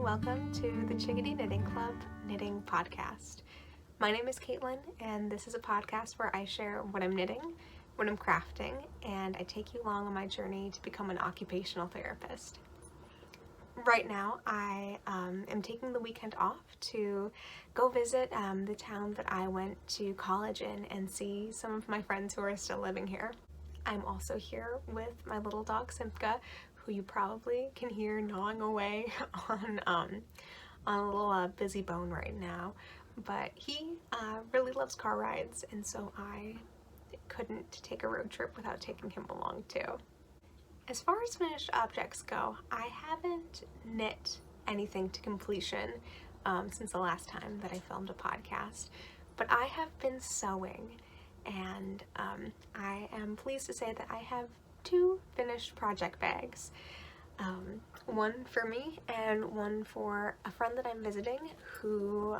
welcome to the Chickadee Knitting Podcast. My name is Caitlin, and this is a podcast where I share what I'm knitting, what I'm crafting, and I take you along on my journey to become an occupational therapist. Right now, I am taking the weekend off to go visit the town that I went to college in and see some of my friends who are still living here. I'm also here with my little dog Simka, who you probably can hear gnawing away on a little busy bone right now. But he really loves car rides, and so I couldn't take a road trip without taking him along too. As far as finished objects go, I haven't knit anything to completion since the last time that I filmed a podcast, but I have been sewing, and I am pleased to say that I have 2 finished project bags. One for me and one for a friend that I'm visiting who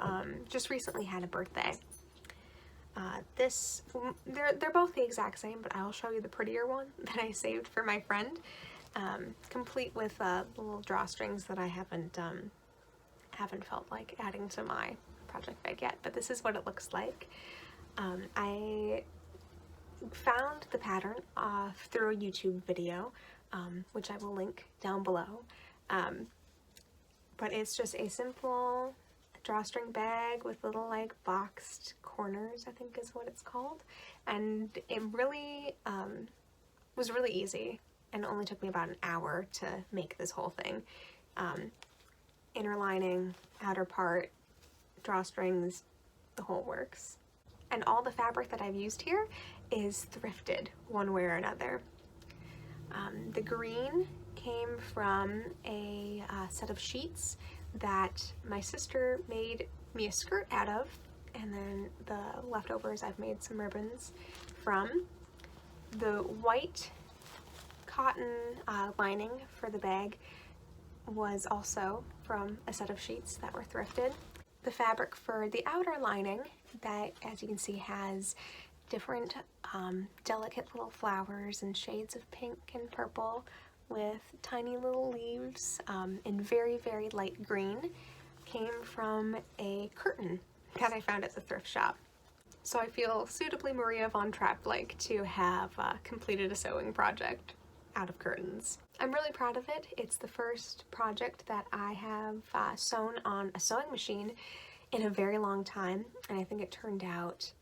just recently had a birthday. They're both the exact same, but I'll show you the prettier one that I saved for my friend, complete with little drawstrings that I haven't felt like adding to my project bag yet, but this is what it looks like. I found the pattern through a YouTube video, which I will link down below, but it's just a simple drawstring bag with little like boxed corners, I think is what it's called, and it really was really easy, and it only took me about an hour to make this whole thing. Inner lining, outer part, drawstrings, the whole works. And all the fabric that I've used here is thrifted one way or another. The green came from a set of sheets that my sister made me a skirt out of, and then the leftovers I've made some ribbons from. The white cotton lining for the bag was also from a set of sheets that were thrifted. The fabric for the outer lining, that as you can see has different delicate little flowers and shades of pink and purple with tiny little leaves in very, very light green, came from a curtain that I found at the thrift shop. So I feel suitably Maria von Trapp-like to have completed a sewing project out of curtains. I'm really proud of it. It's the first project that I have sewn on a sewing machine in a very long time, and I think it turned out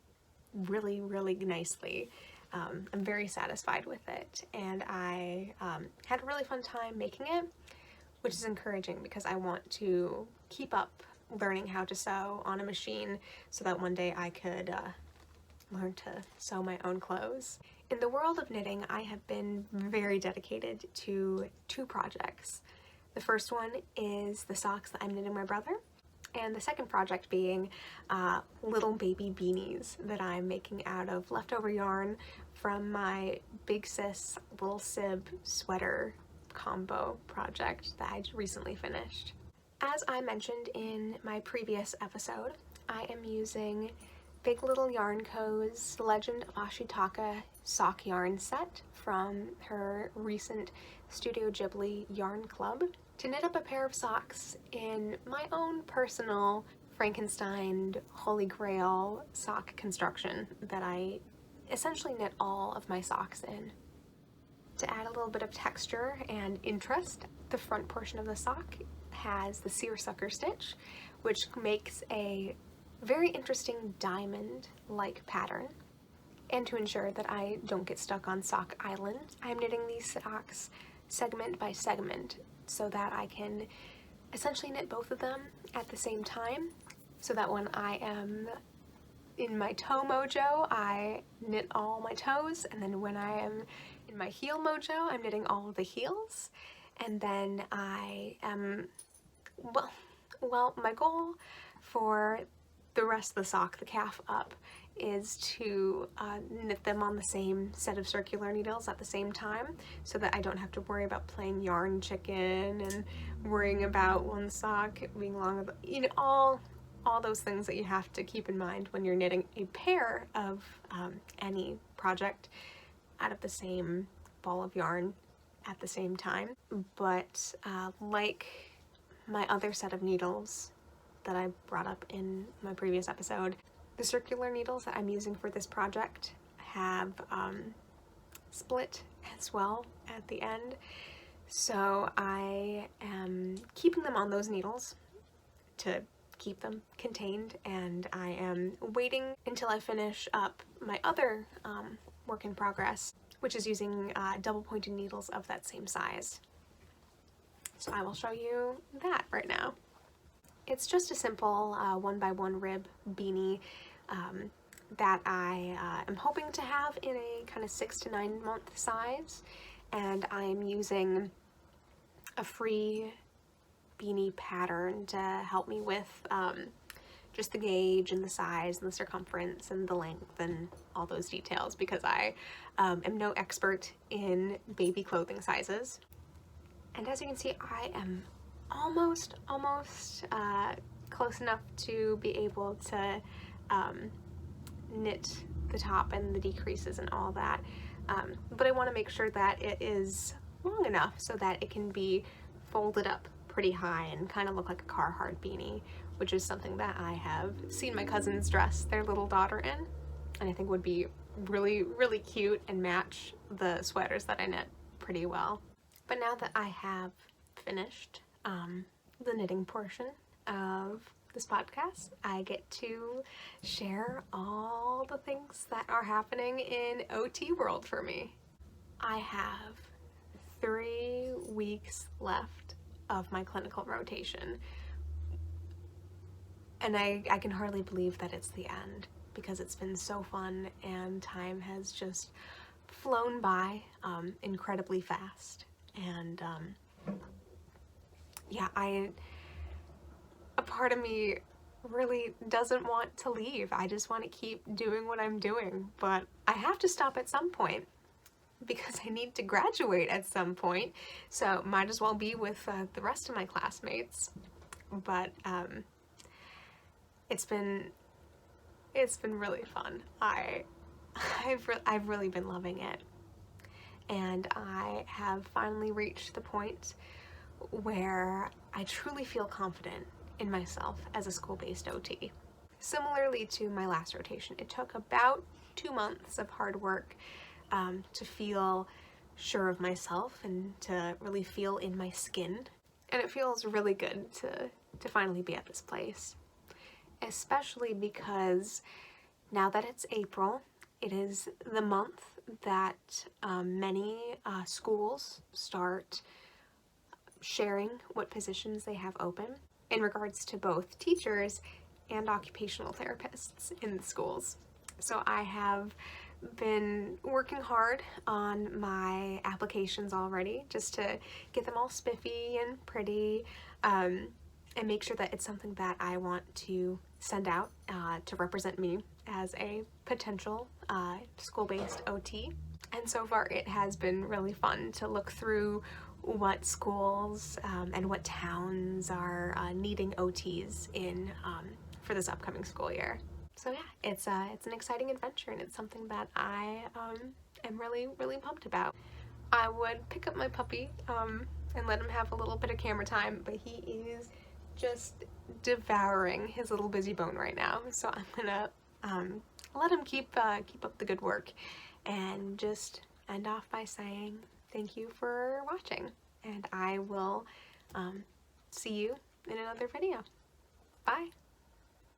really, really nicely. I'm very satisfied with it, and I had a really fun time making it, which is encouraging because I want to keep up learning how to sew on a machine so that one day I could learn to sew my own clothes. In the world of knitting, I have been very dedicated to 2 projects. The first one is the socks that I'm knitting my brother, and the second project being little baby beanies that I'm making out of leftover yarn from my Big Sis Li'l Sib sweater combo project that I recently finished. As I mentioned in my previous episode, I am using Big Little Yarn Co.'s Legend of Ashitaka sock yarn set from her recent Studio Ghibli yarn club to knit up a pair of socks in my own personal Frankenstein Holy Grail sock construction that I essentially knit all of my socks in. To add a little bit of texture and interest, the front portion of the sock has the seersucker stitch, which makes a very interesting diamond-like pattern. And to ensure that I don't get stuck on sock island, I'm knitting these socks segment by segment so that I can essentially knit both of them at the same time, so that when I am in my toe mojo, I knit all my toes, and then when I am in my heel mojo, I'm knitting all of the heels. And then I am, well, my goal for the rest of the sock, the calf up, is to knit them on the same set of circular needles at the same time, so that I don't have to worry about playing yarn chicken and worrying about one sock being long, you know, all those things that you have to keep in mind when you're knitting a pair of any project out of the same ball of yarn at the same time. But like my other set of needles that I brought up in my previous episode. The circular needles that I'm using for this project have split as well at the end, so I am keeping them on those needles to keep them contained, and I am waiting until I finish up my other work in progress, which is using double pointed needles of that same size. So I will show you that right now. It's just a simple 1x1 rib beanie that I am hoping to have in a kind of 6 to 9 month size, and I am using a free beanie pattern to help me with just the gauge and the size and the circumference and the length and all those details, because I am no expert in baby clothing sizes. And as you can see, I am almost close enough to be able to knit the top and the decreases and all that, but I want to make sure that it is long enough so that it can be folded up pretty high and kind of look like a Carhartt beanie, which is something that I have seen my cousins dress their little daughter in, and I think would be really, really cute and match the sweaters that I knit pretty well. But now that I have finished the knitting portion of this podcast, I get to share all the things that are happening in OT world for me. I have 3 weeks left of my clinical rotation, and I can hardly believe that it's the end, because it's been so fun and time has just flown by incredibly fast. And yeah, a part of me really doesn't want to leave. I just want to keep doing what I'm doing, but I have to stop at some point because I need to graduate at some point, so might as well be with the rest of my classmates. But it's been really fun. I've really been loving it, and I have finally reached the point where I truly feel confident in myself as a school-based OT. Similarly to my last rotation, it took about 2 months of hard work to feel sure of myself and to really feel in my skin. And it feels really good to finally be at this place, especially because now that it's April, it is the month that many schools start sharing what positions they have open in regards to both teachers and occupational therapists in the schools. So I have been working hard on my applications already, just to get them all spiffy and pretty, and make sure that it's something that I want to send out to represent me as a potential school-based OT. And so far it has been really fun to look through what schools and what towns are needing OTs in for this upcoming school year. So yeah, it's an exciting adventure, and it's something that I am really, really pumped about. I would pick up my puppy and let him have a little bit of camera time, but he is just devouring his little busy bone right now. So I'm gonna let him keep up the good work, and just end off by saying thank you for watching, and I will see you in another video. Bye!